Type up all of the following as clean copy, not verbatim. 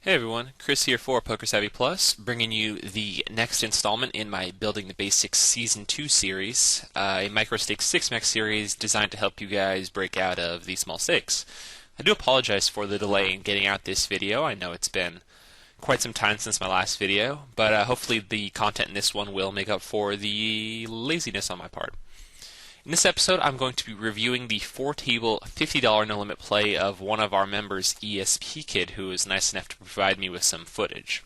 Hey everyone, Chris here for PokerSavvy Plus, bringing you the next installment in my Building the Basics Season 2 series, a micro-stakes 6-max series designed to help you guys break out of the small stakes. I do apologize for the delay in getting out this video. I know it's been quite some time since my last video, but hopefully the content in this one will make up for the laziness on my part. In this episode, I'm going to be reviewing the 4-table $50 no-limit play of one of our members, ESP Kid, who was nice enough to provide me with some footage.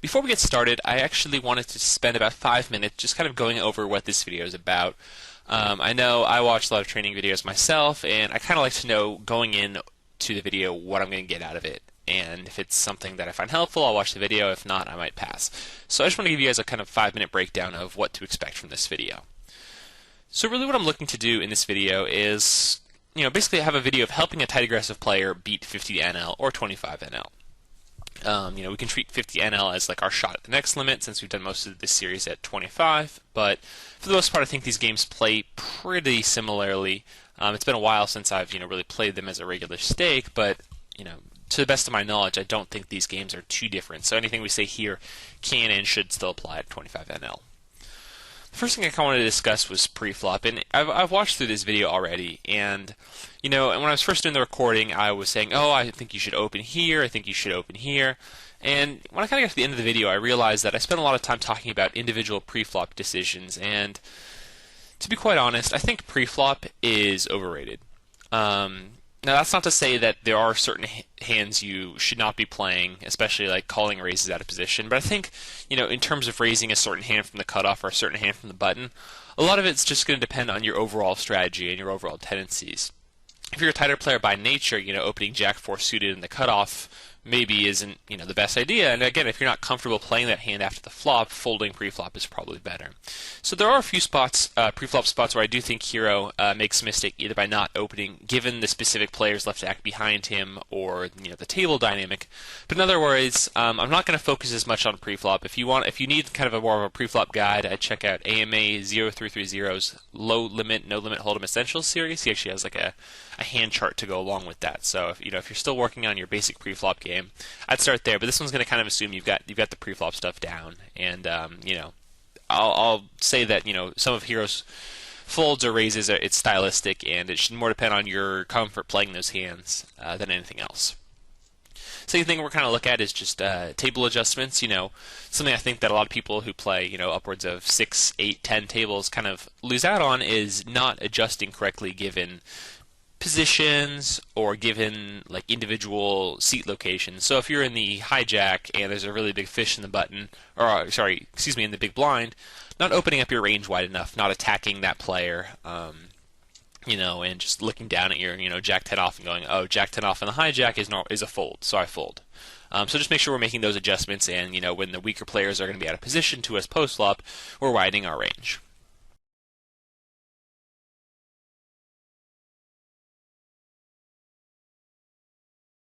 Before we get started, I actually wanted to spend about 5 minutes just kind of going over what this video is about. I know I watch a lot of training videos myself, and I kind of like to know going in to the video what I'm going to get out of it. And if it's something that I find helpful, I'll watch the video. If not, I might pass. So I just want to give you guys a kind of 5-minute breakdown of what to expect from this video. So really what I'm looking to do in this video is, basically have a video of helping a tight aggressive player beat 50 NL or 25 NL. We can treat 50 NL as like our shot at the next limit since we've done most of this series at 25, but for the most part I think these games play pretty similarly. It's been a while since I've, really played them as a regular stake, but, to the best of my knowledge, I don't think these games are too different. So anything we say here can and should still apply at 25 NL. The first thing I kind of wanted to discuss was pre-flop, and I've watched through this video already, and and when I was first doing the recording, I was saying, oh, I think you should open here, I think you should open here, and when I kind of got to the end of the video, I realized that I spent a lot of time talking about individual pre-flop decisions, and to be quite honest, I think pre-flop is overrated. Now, that's not to say that there are certain hands you should not be playing, especially like calling raises out of position. But I think, in terms of raising a certain hand from the cutoff or a certain hand from the button, a lot of it's just going to depend on your overall strategy and your overall tendencies. If you're a tighter player by nature, opening Jack-4 suited in the cutoff maybe isn't, the best idea. And again, if you're not comfortable playing that hand after the flop, folding pre-flop is probably better. So there are a few spots, pre-flop spots, where I do think Hero makes a mistake either by not opening, given the specific player's left act behind him, or the table dynamic. But in other words, I'm not going to focus as much on pre-flop. If you need kind of a more of a pre-flop guide, I'd check out AMA 0330's Low Limit, No Limit Hold'em Essentials series. He actually has like a hand chart to go along with that. So if you're still working on your basic pre-flop game, I'd start there. But this one's going to kind of assume you've got the pre-flop stuff down. And I'll say that some of Hero's folds or raises it's stylistic, and it should more depend on your comfort playing those hands than anything else. Second thing we're kind of look at is just table adjustments. Something I think that a lot of people who play upwards of 6, 8, 10 tables kind of lose out on is not adjusting correctly given positions or given like individual seat locations. So if you're in the hijack and there's a really big fish in the button, or in the big blind, not opening up your range wide enough, not attacking that player, and just looking down at your Jack 10 off and going, oh, Jack 10 off in the hijack is a fold, so I fold. So just make sure we're making those adjustments, and when the weaker players are going to be out of position to us post flop, we're widening our range.